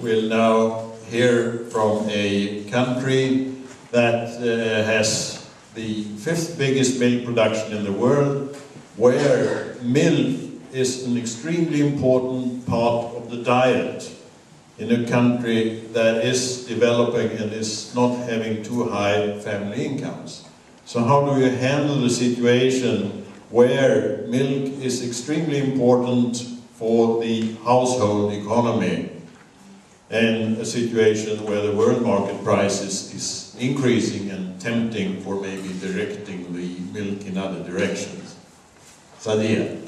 will now hear from a country that has the 5th biggest milk production in the world, where milk is an extremely important part of the diet in a country that is developing and is not having too high family incomes. So how do you handle the situation where milk is extremely important for the household economy, and a situation where the world market price is increasing and tempting for maybe directing the milk in other directions? Sadia.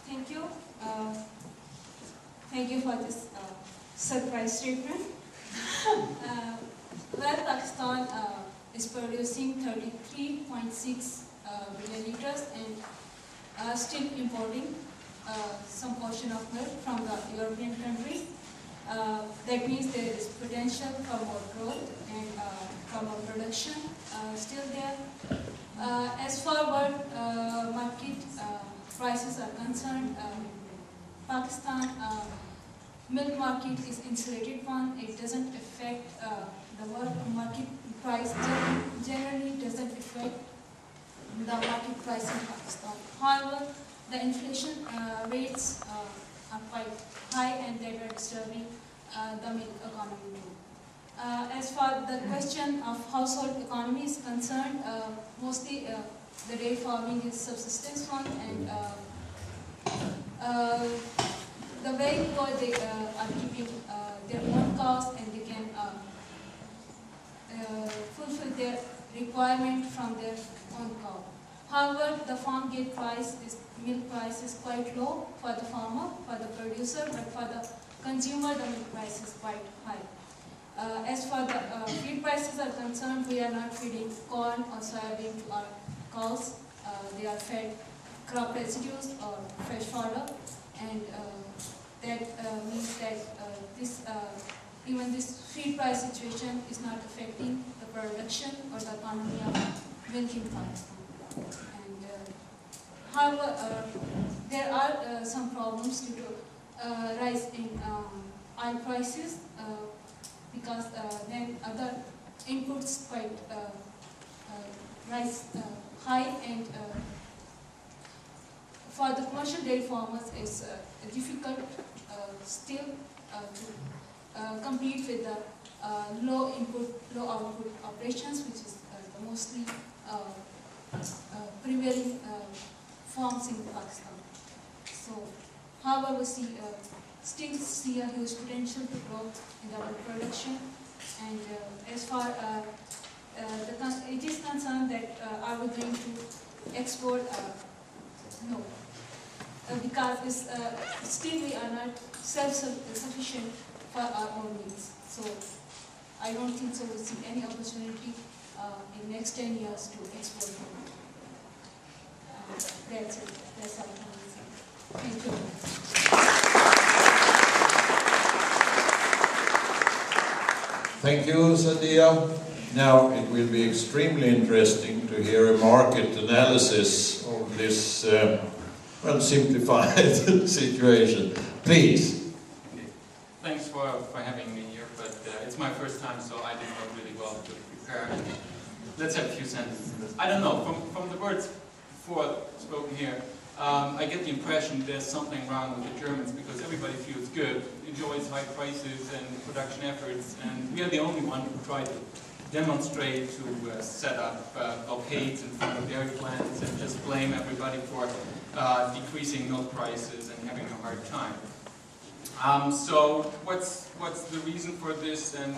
Thank you. Thank you for this surprise statement. Well, Pakistan is producing 33.6 billion liters and still importing some portion of milk from the European countries. That means there is potential for more growth and for more production still there. As far as market prices are concerned, Pakistan milk market is insulated one. It doesn't affect the market price. Generally doesn't affect the market price in Pakistan. However, the inflation rates are quite high and they are disturbing the milk economy too. As far the question of household economy is concerned, mostly the dairy farming is subsistence one, and the way because they are keeping their own cows and they can fulfill their requirement from their own cow. However, the farm gate price, this milk price is quite low for the farmer, for the producer, but for the consumer, the milk price is quite high. As far the feed prices are concerned, we are not feeding corn or soybean to our cows. They are fed crop residues or fresh fodder, and that means that even this feed price situation is not affecting the production or the economy of milk in Pakistan. And however, there are some problems due to rise in oil prices because then other inputs quite rise high, and for the commercial dairy farmers it's difficult still to compete with the low input, low output operations, which is the mostly prevailing forms in Pakistan. So, however, we still see a huge potential to grow in our production, and as far it is concerned that are we going to export? No, because still we are not self-sufficient for our own needs. So I don't think so we see any opportunity in next 10 years to export milk. That's it. That's all I can say. Thank you. Thank you, Sadia. Now it will be extremely interesting to hear a market analysis of this well, simplified situation. Please. Okay. Thanks for having me here, but it's my first time, so I did not really well to prepare. Let's have a few sentences in this. I don't know, from the words before spoken here, I get the impression there's something wrong with the Germans because everybody feels good, enjoys high prices and production efforts, and we are the only one who try to demonstrate to set up blockades in front of dairy plants and just blame everybody for decreasing milk prices and having a hard time. So what's the reason for this, and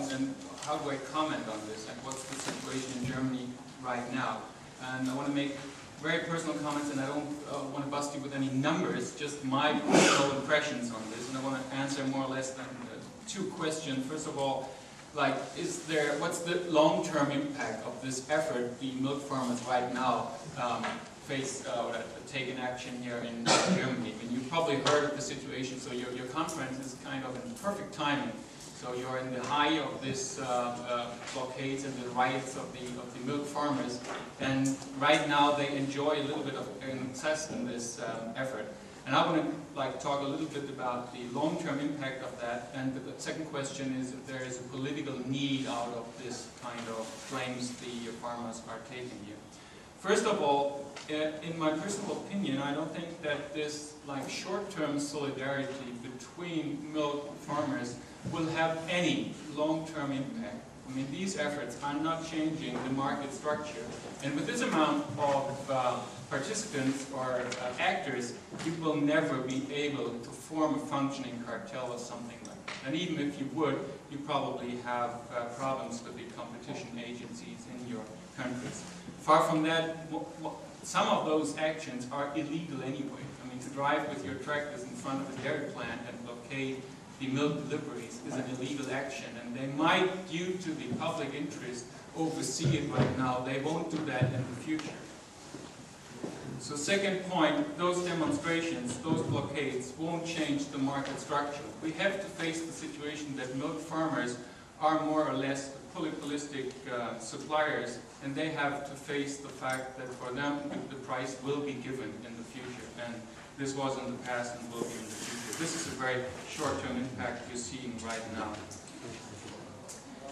how do I comment on this, and what's the situation in Germany right now? And I want to make very personal comments, and I don't want to bust you with any numbers, just my personal impressions on this, and I want to answer more or less two questions. First of all, like, what's the long-term impact of this effort the milk farmers right now face or take in action here in Germany? I mean, you've probably heard of the situation, so your conference is kind of in perfect timing. So you're in the high of this blockades and the riots of the milk farmers, and right now they enjoy a little bit of success in this effort. And I want to talk a little bit about the long-term impact of that and the second question is if there is a political need out of this kind of claims the farmers are taking here. First of all, in my personal opinion, I don't think that this like short-term solidarity between milk farmers will have any long-term impact. I mean, these efforts are not changing the market structure. And with this amount of participants or actors, you will never be able to form a functioning cartel or something like that. And even if you would, you probably have problems with the competition agencies in your countries. Far from that, some of those actions are illegal anyway. I mean, to drive with your tractors in front of a dairy plant and blockade the milk deliveries is an illegal action, and they might, due to the public interest, oversee it right now. They won't do that in the future. So second point, those demonstrations, those blockades won't change the market structure. We have to face the situation that milk farmers are more or less polypolistic suppliers, and they have to face the fact that for them the price will be given in the future, and this was in the past and will be in the future. This is a very short-term impact you're seeing right now.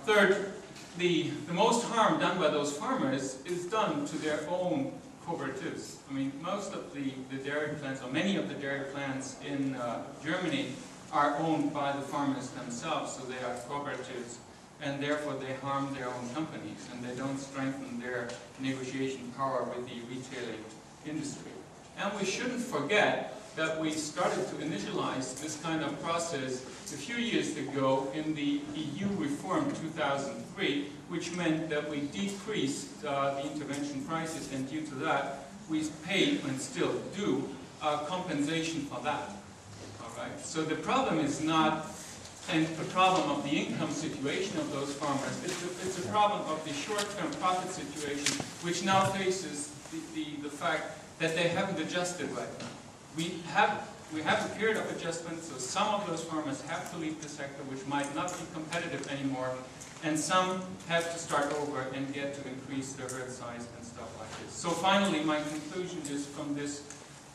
Third, the most harm done by those farmers is done to their own cooperatives. I mean, most of the dairy plants, or many of the dairy plants in Germany are owned by the farmers themselves, so they are cooperatives, and therefore they harm their own companies, and they don't strengthen their negotiation power with the retailing industry. And we shouldn't forget that we started to initialize this kind of process a few years ago in the EU reform 2003, which meant that we decreased the intervention prices, and due to that, we paid, and still do, compensation for that. All right? So the problem is not the problem of the income situation of those farmers. It's a problem of the short-term profit situation, which now faces the fact that they haven't adjusted right now. We have a period of adjustment, so some of those farmers have to leave the sector, which might not be competitive anymore, and some have to start over and get to increase their herd size and stuff like this. So finally, my conclusion is from this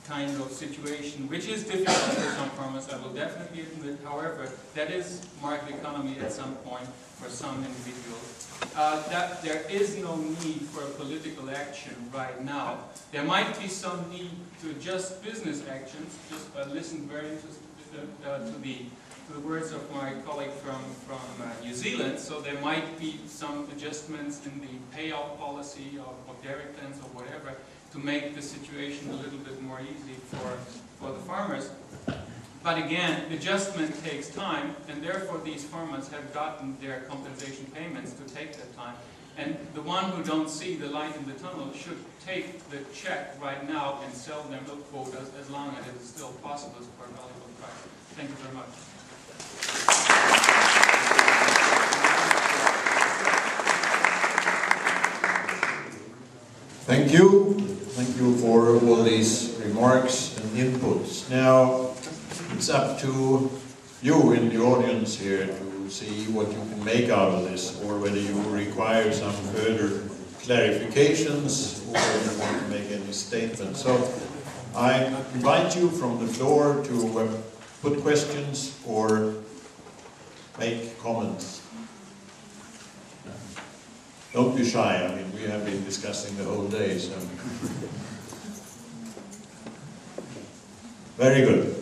kind of situation, which is difficult for some farmers, I will definitely admit, however, that is market economy at some point for some individuals, that there is no need for a political action right now. There might be some need to adjust business actions. Just listen very interested to the words of my colleague from New Zealand. So there might be some adjustments in the payout policy of dairy plants or whatever to make the situation a little bit more easy for the farmers. But again, adjustment takes time, and therefore these farmers have gotten their compensation payments to take that time. And the one who don't see the light in the tunnel should take the check right now and sell their milk quotas as long as it is still possible for a valuable price. Thank you very much. Thank you. Thank you for all these remarks and inputs. Now, it's up to you in the audience here to see what you can make out of this, or whether you require some further clarifications, or whether you want to make any statements. So I invite you from the floor to put questions or make comments. Don't be shy, I mean, we have been discussing the whole day, so. Very good.